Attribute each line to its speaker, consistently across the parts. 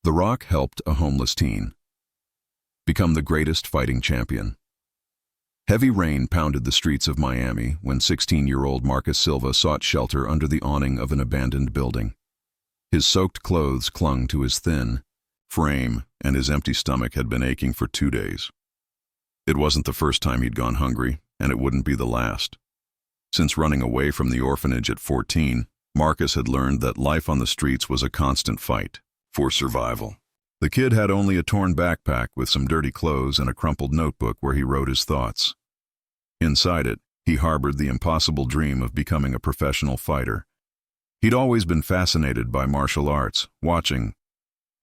Speaker 1: The Rock helped a homeless teen become the greatest fighting champion. Heavy rain pounded the streets of Miami when 16-year-old Marcus Silva sought shelter under the awning of an abandoned building. His soaked clothes clung to his thin frame, and his empty stomach had been aching for 2 days. It wasn't the first time he'd gone hungry, and it wouldn't be the last. Since running away from the orphanage at 14, Marcus had learned that life on the streets was a constant fight for survival. The kid had only a torn backpack with some dirty clothes and a crumpled notebook where he wrote his thoughts. Inside it, he harbored the impossible dream of becoming a professional fighter. He'd always been fascinated by martial arts, watching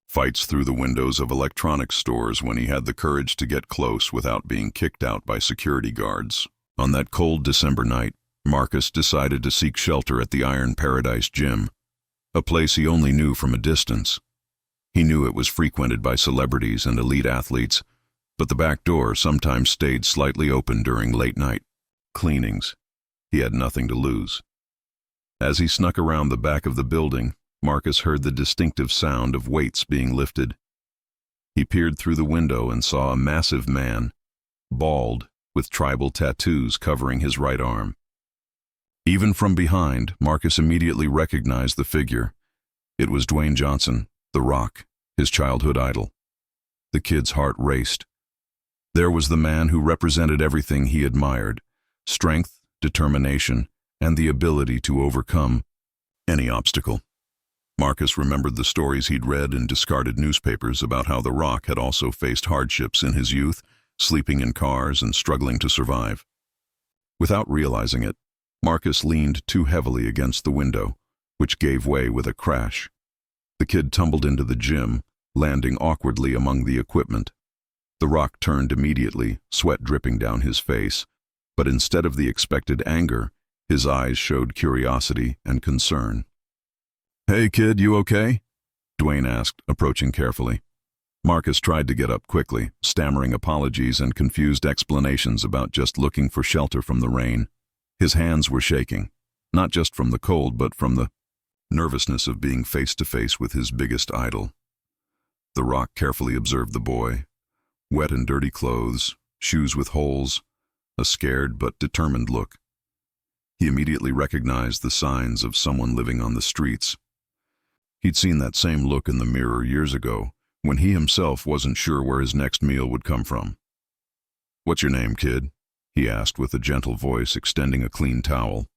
Speaker 1: fights through the windows of electronics stores when he had the courage to get close without being kicked out by security guards. On that cold December night, Marcus decided to seek shelter at the Iron Paradise Gym, a place he only knew from a distance. He knew it was frequented by celebrities and elite athletes, but the back door sometimes stayed slightly open during late-night cleanings. He had nothing to lose. As he snuck around the back of the building, Marcus heard the distinctive sound of weights being lifted. He peered through the window and saw a massive man, bald, with tribal tattoos covering his right arm. Even from behind, Marcus immediately recognized the figure. It was Dwayne Johnson, The Rock, his childhood idol. The kid's heart raced. There was the man who represented everything he admired: strength, determination, and the ability to overcome any obstacle. Marcus remembered the stories he'd read in discarded newspapers about how The Rock had also faced hardships in his youth, sleeping in cars and struggling to survive. Without realizing it, Marcus leaned too heavily against the window, which gave way with a crash. The kid tumbled into the gym, landing awkwardly among the equipment. The Rock turned immediately, sweat dripping down his face, but instead of the expected anger, his eyes showed curiosity and concern. "Hey kid, you okay?" Dwayne asked, approaching carefully. Marcus tried to get up quickly, stammering apologies and confused explanations about just looking for shelter from the rain. His hands were shaking, not just from the cold but from the nervousness of being face-to-face with his biggest idol. The Rock carefully observed the boy. Wet and dirty clothes, shoes with holes, a scared but determined look. He immediately recognized the signs of someone living on the streets. He'd seen that same look in the mirror years ago, when he himself wasn't sure where his next meal would come from. "What's your name, kid?" he asked with a gentle voice, extending a clean towel.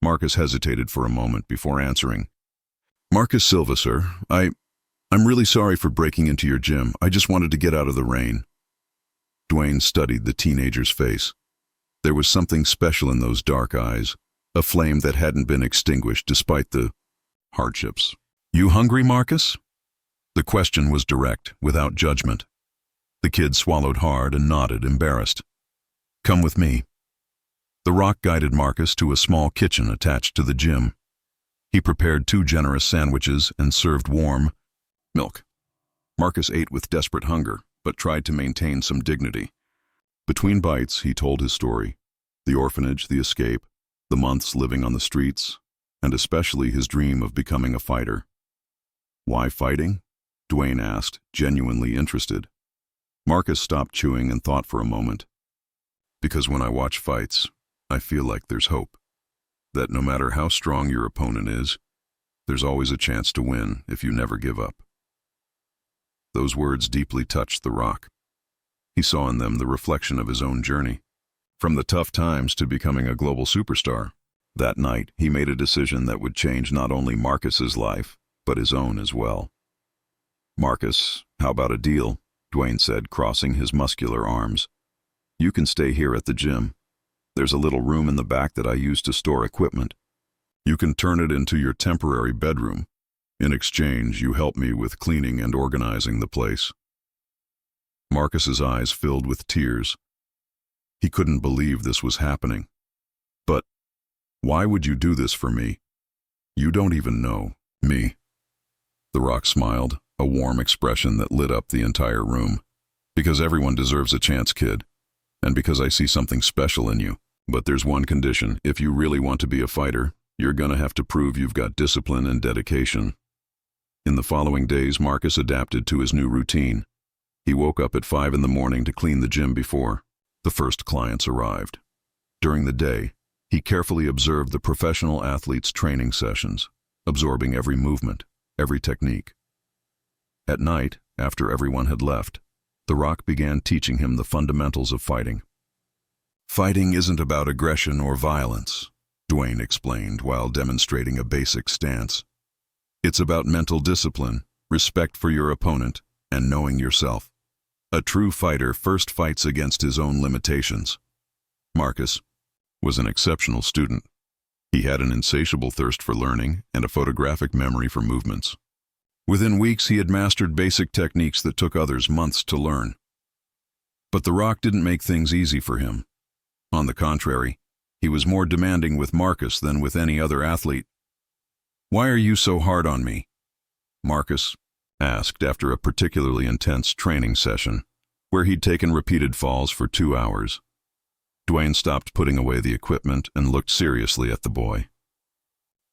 Speaker 1: Marcus hesitated for a moment before answering. "Marcus Silva, sir. I'm really sorry for breaking into your gym. I just wanted to get out of the rain." Dwayne studied the teenager's face. There was something special in those dark eyes, a flame that hadn't been extinguished despite the hardships. "You hungry, Marcus?" The question was direct, without judgment. The kid swallowed hard and nodded, embarrassed. "Come with me." The Rock guided Marcus to a small kitchen attached to the gym. He prepared 2 generous sandwiches and served warm milk. Marcus ate with desperate hunger, but tried to maintain some dignity. Between bites, he told his story: the orphanage, the escape, the months living on the streets, and especially his dream of becoming a fighter. "Why fighting?" Dwayne asked, genuinely interested. Marcus stopped chewing and thought for a moment. "Because when I watch fights, I feel like there's hope. That no matter how strong your opponent is, there's always a chance to win if you never give up." Those words deeply touched The Rock. He saw in them the reflection of his own journey, from the tough times to becoming a global superstar. That night, he made a decision that would change not only Marcus's life, but his own as well. "Marcus, how about a deal?" Dwayne said, crossing his muscular arms. "You can stay here at the gym. There's a little room in the back that I use to store equipment. You can turn it into your temporary bedroom. In exchange, you help me with cleaning and organizing the place." Marcus's eyes filled with tears. He couldn't believe this was happening. "But why would you do this for me? You don't even know me." The Rock smiled, a warm expression that lit up the entire room. "Because everyone deserves a chance, kid. And because I see something special in you. But there's one condition. If you really want to be a fighter, you're gonna have to prove you've got discipline and dedication." In the following days, Marcus adapted to his new routine. He woke up at 5 in the morning to clean the gym before the first clients arrived. During the day, he carefully observed the professional athletes' training sessions, absorbing every movement, every technique. At night, after everyone had left, The Rock began teaching him the fundamentals of fighting. "Fighting isn't about aggression or violence," Dwayne explained while demonstrating a basic stance. "It's about mental discipline, respect for your opponent, and knowing yourself. A true fighter first fights against his own limitations." Marcus was an exceptional student. He had an insatiable thirst for learning and a photographic memory for movements. Within weeks, he had mastered basic techniques that took others months to learn. But The Rock didn't make things easy for him. On the contrary, he was more demanding with Marcus than with any other athlete. "Why are you so hard on me?" Marcus asked after a particularly intense training session, where he'd taken repeated falls for 2 hours. Dwayne stopped putting away the equipment and looked seriously at the boy.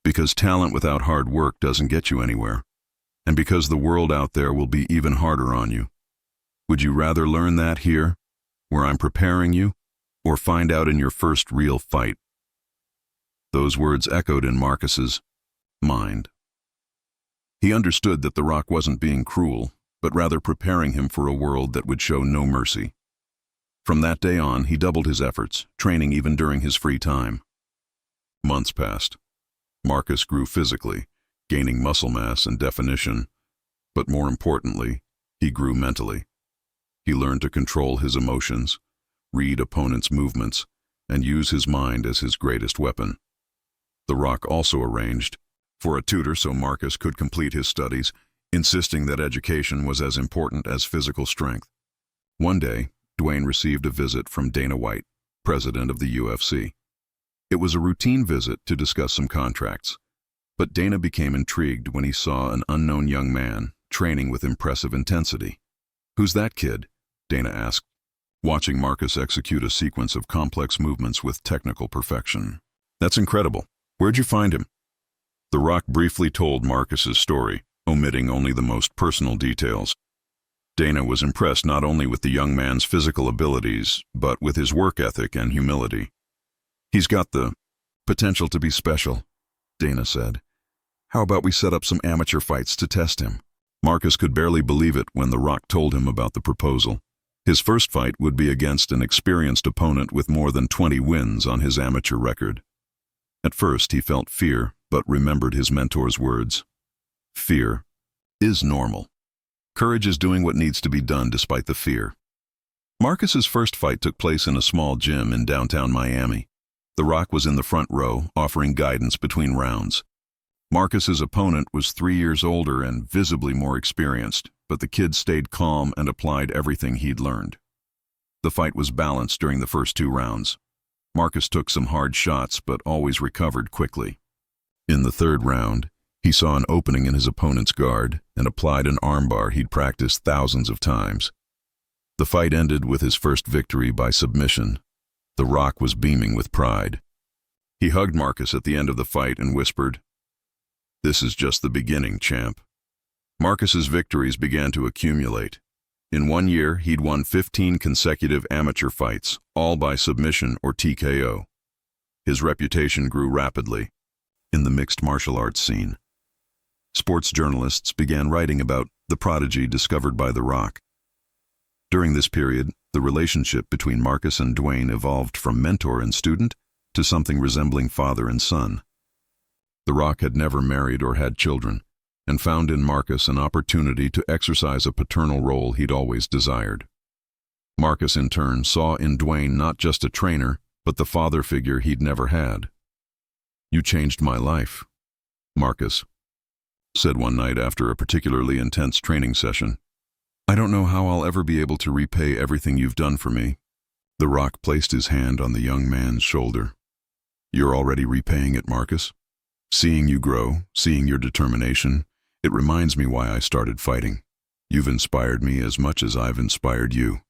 Speaker 1: "Because talent without hard work doesn't get you anywhere, and because the world out there will be even harder on you. Would you rather learn that here, where I'm preparing you, or find out in your first real fight?" Those words echoed in Marcus's mind. He understood that The Rock wasn't being cruel, but rather preparing him for a world that would show no mercy. From that day on, he doubled his efforts, training even during his free time. Months passed. Marcus grew physically, gaining muscle mass and definition, but more importantly, he grew mentally. He learned to control his emotions, read opponents' movements, and use his mind as his greatest weapon. The Rock also arranged for a tutor so Marcus could complete his studies, insisting that education was as important as physical strength. One day, Dwayne received a visit from Dana White, president of the UFC. It was a routine visit to discuss some contracts, but Dana became intrigued when he saw an unknown young man training with impressive intensity. "Who's that kid?" Dana asked, watching Marcus execute a sequence of complex movements with technical perfection. "That's incredible. Where'd you find him?" The Rock briefly told Marcus's story, omitting only the most personal details. Dana was impressed not only with the young man's physical abilities, but with his work ethic and humility. "He's got the potential to be special," Dana said. "How about we set up some amateur fights to test him?" Marcus could barely believe it when The Rock told him about the proposal. His first fight would be against an experienced opponent with more than 20 wins on his amateur record. At first, he felt fear, but remembered his mentor's words. "Fear is normal. Courage is doing what needs to be done despite the fear." Marcus's first fight took place in a small gym in downtown Miami. The Rock was in the front row, offering guidance between rounds. Marcus's opponent was 3 years older and visibly more experienced, but the kid stayed calm and applied everything he'd learned. The fight was balanced during the first 2 rounds. Marcus took some hard shots, but always recovered quickly. In the 3rd round, he saw an opening in his opponent's guard and applied an armbar he'd practiced thousands of times. The fight ended with his first victory by submission. The Rock was beaming with pride. He hugged Marcus at the end of the fight and whispered, "This is just the beginning, champ." Marcus's victories began to accumulate. In 1 year, he'd won 15 consecutive amateur fights, all by submission or TKO. His reputation grew rapidly in the mixed martial arts scene. Sports journalists began writing about the prodigy discovered by The Rock. During this period, the relationship between Marcus and Dwayne evolved from mentor and student to something resembling father and son. The Rock had never married or had children, and found in Marcus an opportunity to exercise a paternal role he'd always desired. Marcus, in turn, saw in Dwayne not just a trainer, but the father figure he'd never had. "You changed my life," Marcus said one night after a particularly intense training session. "I don't know how I'll ever be able to repay everything you've done for me." The Rock placed his hand on the young man's shoulder. "You're already repaying it, Marcus. Seeing you grow, seeing your determination, it reminds me why I started fighting. You've inspired me as much as I've inspired you."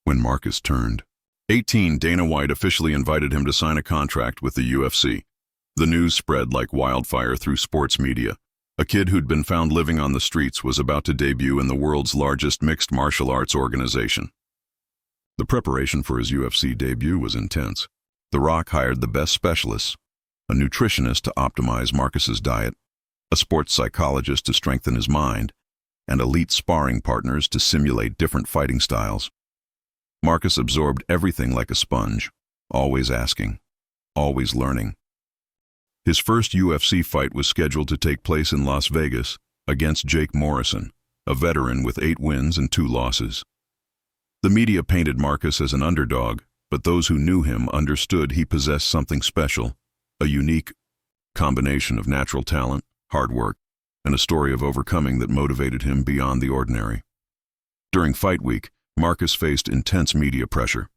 Speaker 1: When Marcus turned 18, Dana White officially invited him to sign a contract with the UFC. The news spread like wildfire through sports media. A kid who'd been found living on the streets was about to debut in the world's largest mixed martial arts organization. The preparation for his UFC debut was intense. The Rock hired the best specialists, a nutritionist to optimize Marcus's diet, a sports psychologist to strengthen his mind, and elite sparring partners to simulate different fighting styles. Marcus absorbed everything like a sponge, always asking, always learning. His first UFC fight was scheduled to take place in Las Vegas against Jake Morrison, a veteran with 8 wins and 2 losses. The media painted Marcus as an underdog, but those who knew him understood he possessed something special, a unique combination of natural talent, hard work, and a story of overcoming that motivated him beyond the ordinary. During fight week, Marcus faced intense media pressure.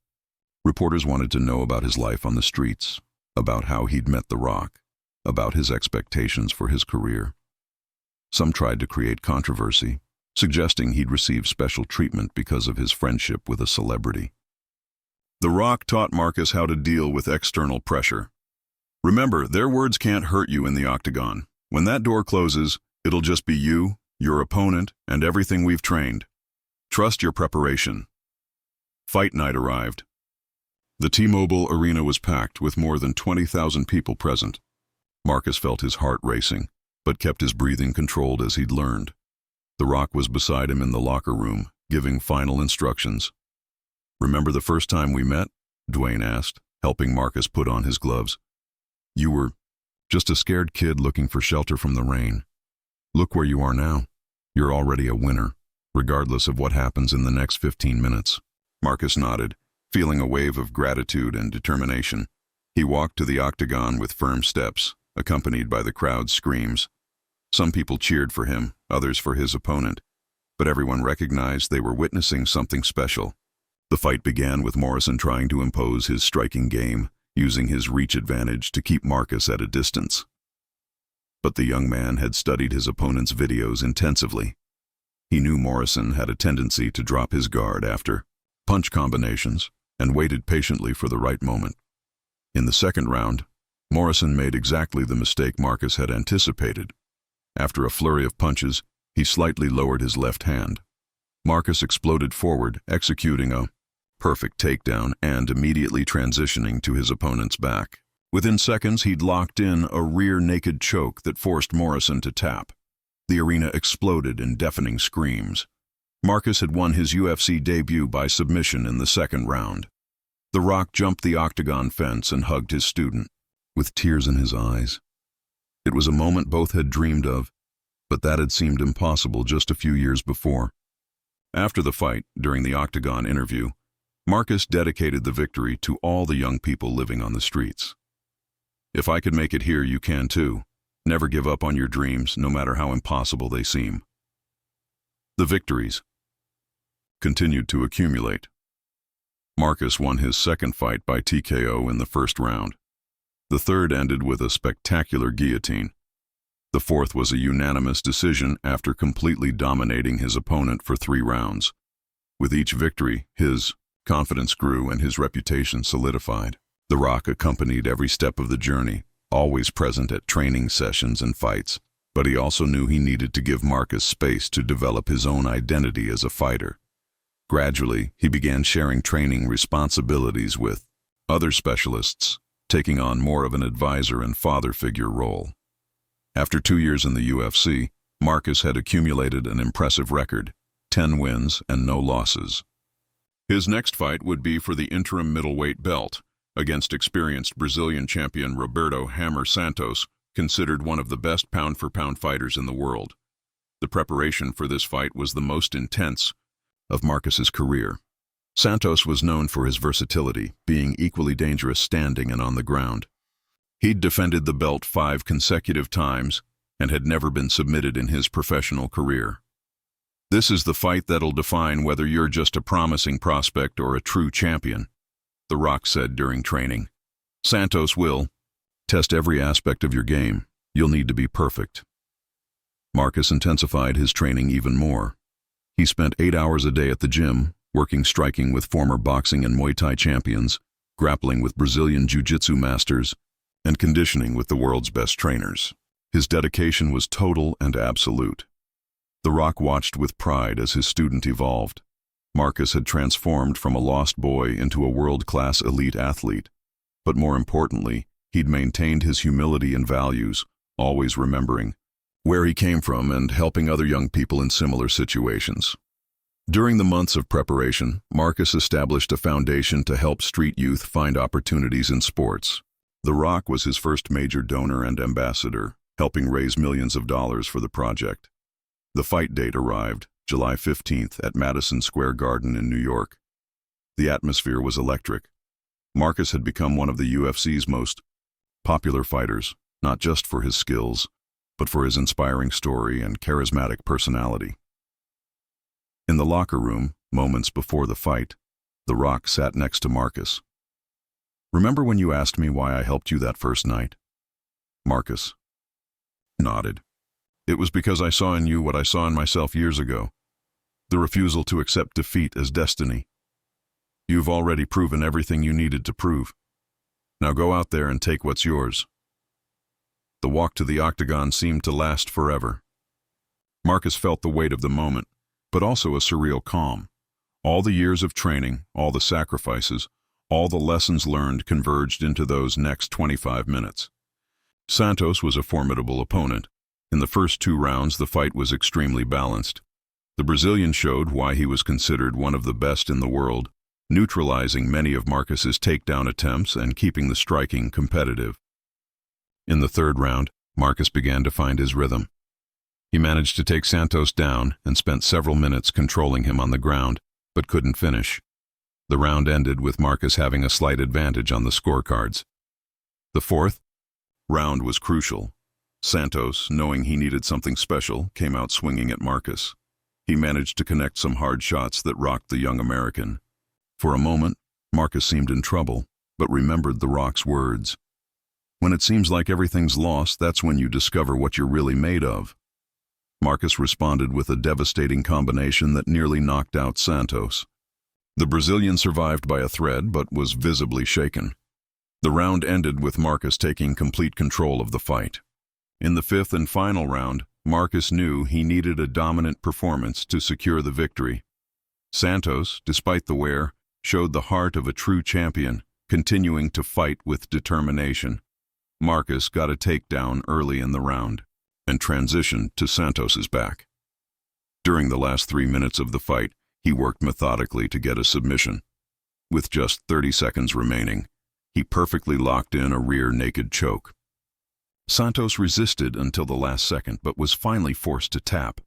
Speaker 1: Reporters wanted to know about his life on the streets, about how he'd met The Rock, about his expectations for his career. Some tried to create controversy, suggesting he'd receive special treatment because of his friendship with a celebrity. The Rock taught Marcus how to deal with external pressure. Remember, their words can't hurt you in the octagon. When that door closes, it'll just be you, your opponent, and everything we've trained. Trust your preparation. Fight night arrived. The T-Mobile Arena was packed with more than 20,000 people present. Marcus felt his heart racing, but kept his breathing controlled as he'd learned. The Rock was beside him in the locker room, giving final instructions. "Remember the first time we met?" Dwayne asked, helping Marcus put on his gloves. "You were just a scared kid looking for shelter from the rain. Look where you are now. You're already a winner, regardless of what happens in the next 15 minutes. Marcus nodded, feeling a wave of gratitude and determination. He walked to the octagon with firm steps, accompanied by the crowd's screams. Some people cheered for him, others for his opponent, but everyone recognized they were witnessing something special. The fight began with Morrison trying to impose his striking game, using his reach advantage to keep Marcus at a distance. But the young man had studied his opponent's videos intensively. He knew Morrison had a tendency to drop his guard after punch combinations and waited patiently for the right moment. In the second round, Morrison made exactly the mistake Marcus had anticipated. After a flurry of punches, he slightly lowered his left hand. Marcus exploded forward, executing a perfect takedown and immediately transitioning to his opponent's back. Within seconds, he'd locked in a rear naked choke that forced Morrison to tap. The arena exploded in deafening screams. Marcus had won his UFC debut by submission in the second round. The Rock jumped the octagon fence and hugged his student, with tears in his eyes. It was a moment both had dreamed of, but that had seemed impossible just a few years before. After the fight, during the octagon interview, Marcus dedicated the victory to all the young people living on the streets. "If I could make it here, you can too. Never give up on your dreams, no matter how impossible they seem." The victories continued to accumulate. Marcus won his second fight by TKO in the first round. The third ended with a spectacular guillotine. The fourth was a unanimous decision after completely dominating his opponent for 3 rounds. With each victory, his confidence grew and his reputation solidified. The Rock accompanied every step of the journey, always present at training sessions and fights, but he also knew he needed to give Marcus space to develop his own identity as a fighter. Gradually, he began sharing training responsibilities with other specialists, taking on more of an advisor and father figure role. After 2 years in the UFC, Marcus had accumulated an impressive record, 10 wins and no losses. His next fight would be for the interim middleweight belt, against experienced Brazilian champion Roberto "Hammer" Santos, considered one of the best pound-for-pound fighters in the world. The preparation for this fight was the most intense of Marcus's career. Santos was known for his versatility, being equally dangerous standing and on the ground. He'd defended the belt 5 consecutive times and had never been submitted in his professional career. "This is the fight that'll define whether you're just a promising prospect or a true champion," The Rock said during training. "Santos will test every aspect of your game. You'll need to be perfect." Marcus intensified his training even more. He spent 8 hours a day at the gym, working striking with former boxing and Muay Thai champions, grappling with Brazilian Jiu-Jitsu masters, and conditioning with the world's best trainers. His dedication was total and absolute. The Rock watched with pride as his student evolved. Marcus had transformed from a lost boy into a world-class elite athlete. But more importantly, he'd maintained his humility and values, always remembering where he came from and helping other young people in similar situations. During the months of preparation, Marcus established a foundation to help street youth find opportunities in sports. The Rock was his first major donor and ambassador, helping raise millions of dollars for the project. The fight date arrived, July 15th, at Madison Square Garden in New York. The atmosphere was electric. Marcus had become one of the UFC's most popular fighters, not just for his skills, but for his inspiring story and charismatic personality. In the locker room, moments before the fight, The Rock sat next to Marcus. "Remember when you asked me why I helped you that first night?" Marcus nodded. "It was because I saw in you what I saw in myself years ago, the refusal to accept defeat as destiny. You've already proven everything you needed to prove. Now go out there and take what's yours." The walk to the octagon seemed to last forever. Marcus felt the weight of the moment, but also a surreal calm. All the years of training, all the sacrifices, all the lessons learned converged into those next 25 minutes. Santos was a formidable opponent. In the first 2 rounds, the fight was extremely balanced. The Brazilian showed why he was considered one of the best in the world, neutralizing many of Marcus's takedown attempts and keeping the striking competitive. In the 3rd round, Marcus began to find his rhythm. He managed to take Santos down and spent several minutes controlling him on the ground, but couldn't finish. The round ended with Marcus having a slight advantage on the scorecards. The 4th round was crucial. Santos, knowing he needed something special, came out swinging at Marcus. He managed to connect some hard shots that rocked the young American. For a moment, Marcus seemed in trouble, but remembered The Rock's words. "When it seems like everything's lost, that's when you discover what you're really made of." Marcus responded with a devastating combination that nearly knocked out Santos. The Brazilian survived by a thread, but was visibly shaken. The round ended with Marcus taking complete control of the fight. In the 5th and final round, Marcus knew he needed a dominant performance to secure the victory. Santos, despite the wear, showed the heart of a true champion, continuing to fight with determination. Marcus got a takedown early in the round and transitioned to Santos's back. During the last 3 minutes of the fight, he worked methodically to get a submission. With just 30 seconds remaining, he perfectly locked in a rear naked choke. Santos resisted until the last second, but was finally forced to tap.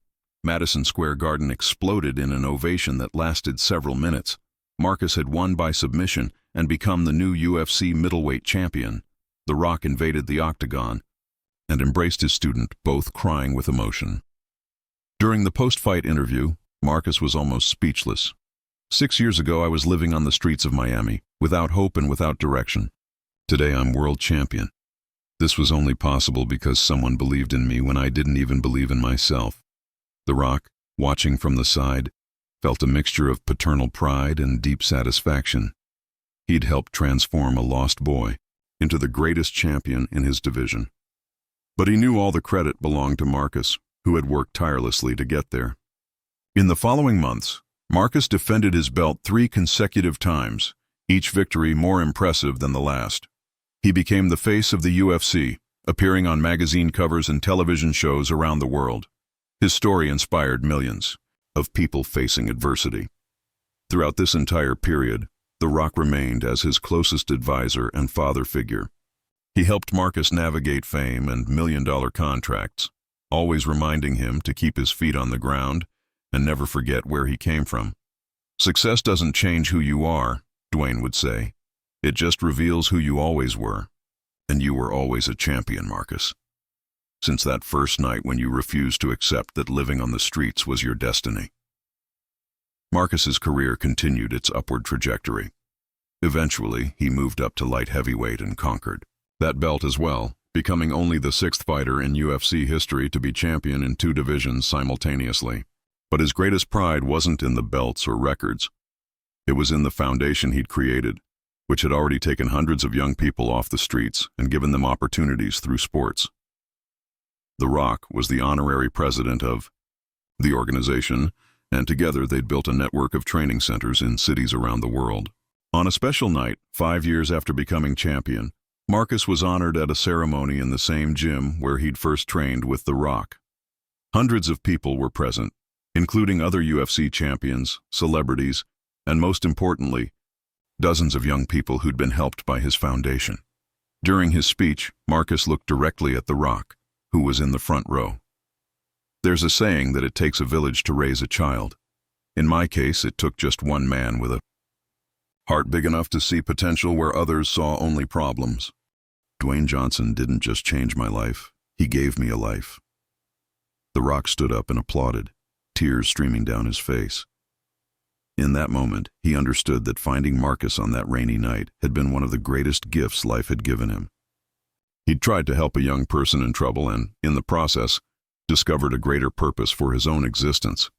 Speaker 1: Madison Square Garden exploded in an ovation that lasted several minutes. Marcus had won by submission and become the new UFC middleweight champion. The Rock invaded the octagon and embraced his student, both crying with emotion. During the post-fight interview, Marcus was almost speechless. 6 years ago, I was living on the streets of Miami, without hope and without direction. Today, I'm world champion. This was only possible because someone believed in me when I didn't even believe in myself. The Rock, watching from the side, felt a mixture of paternal pride and deep satisfaction. He'd helped transform a lost boy into the greatest champion in his division. But he knew all the credit belonged to Marcus, who had worked tirelessly to get there. In the following months, Marcus defended his belt 3 consecutive times, each victory more impressive than the last. He became the face of the UFC, appearing on magazine covers and television shows around the world. His story inspired millions of people facing adversity. Throughout this entire period, The Rock remained as his closest advisor and father figure. He helped Marcus navigate fame and million-dollar contracts, always reminding him to keep his feet on the ground and never forget where he came from. "Success doesn't change who you are," Dwayne would say. "It just reveals who you always were. And you were always a champion, Marcus. Since that first night when you refused to accept that living on the streets was your destiny." Marcus's career continued its upward trajectory. Eventually, he moved up to light heavyweight and conquered that belt as well, becoming only the 6th fighter in UFC history to be champion in 2 divisions simultaneously. But his greatest pride wasn't in the belts or records. It was in the foundation he'd created, which had already taken hundreds of young people off the streets and given them opportunities through sports. The Rock was the honorary president of the organization, and together they'd built a network of training centers in cities around the world. On a special night, 5 years after becoming champion, Marcus was honored at a ceremony in the same gym where he'd first trained with The Rock. Hundreds of people were present, including other UFC champions, celebrities, and most importantly, dozens of young people who'd been helped by his foundation. During his speech, Marcus looked directly at The Rock, who was in the front row. There's a saying that it takes a village to raise a child. In my case, it took just one man with a heart big enough to see potential where others saw only problems. Dwayne Johnson didn't just change my life, he gave me a life. The Rock stood up and applauded, tears streaming down his face. In that moment, he understood that finding Marcus on that rainy night had been one of the greatest gifts life had given him. He'd tried to help a young person in trouble and, in the process, discovered a greater purpose for his own existence.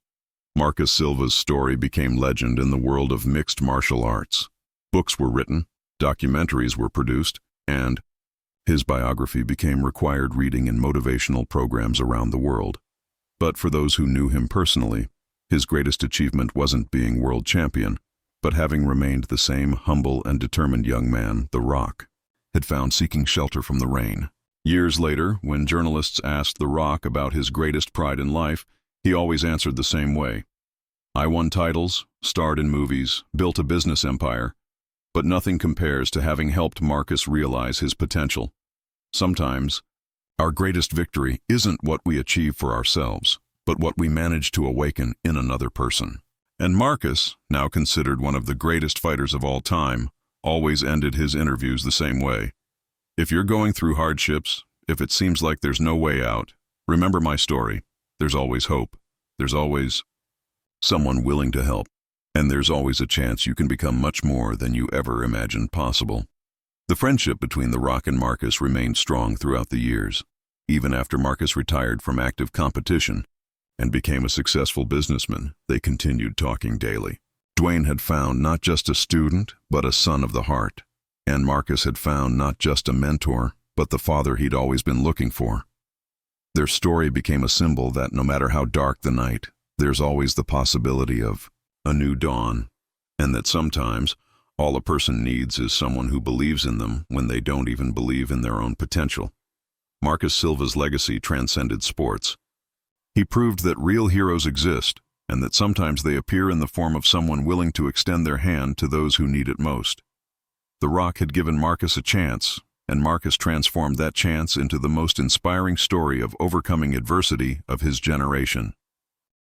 Speaker 1: Marcus Silva's story became legend in the world of mixed martial arts. Books were written, documentaries were produced, and his biography became required reading in motivational programs around the world. But for those who knew him personally, his greatest achievement wasn't being world champion, but having remained the same humble and determined young man The Rock had found seeking shelter from the rain. Years later, when journalists asked The Rock about his greatest pride in life, he always answered the same way. I won titles, starred in movies, built a business empire, but nothing compares to having helped Marcus realize his potential. Sometimes, our greatest victory isn't what we achieve for ourselves, but what we manage to awaken in another person. And Marcus, now considered one of the greatest fighters of all time, always ended his interviews the same way. If you're going through hardships, if it seems like there's no way out, remember my story. There's always hope. There's always someone willing to help. And there's always a chance you can become much more than you ever imagined possible. The friendship between The Rock and Marcus remained strong throughout the years. Even after Marcus retired from active competition and became a successful businessman, they continued talking daily. Dwayne had found not just a student, but a son of the heart. And Marcus had found not just a mentor, but the father he'd always been looking for. Their story became a symbol that no matter how dark the night, there's always the possibility of a new dawn, and that sometimes all a person needs is someone who believes in them when they don't even believe in their own potential. Marcus Silva's legacy transcended sports. He proved that real heroes exist, and that sometimes they appear in the form of someone willing to extend their hand to those who need it most. The Rock had given Marcus a chance, and Marcus transformed that chance into the most inspiring story of overcoming adversity of his generation.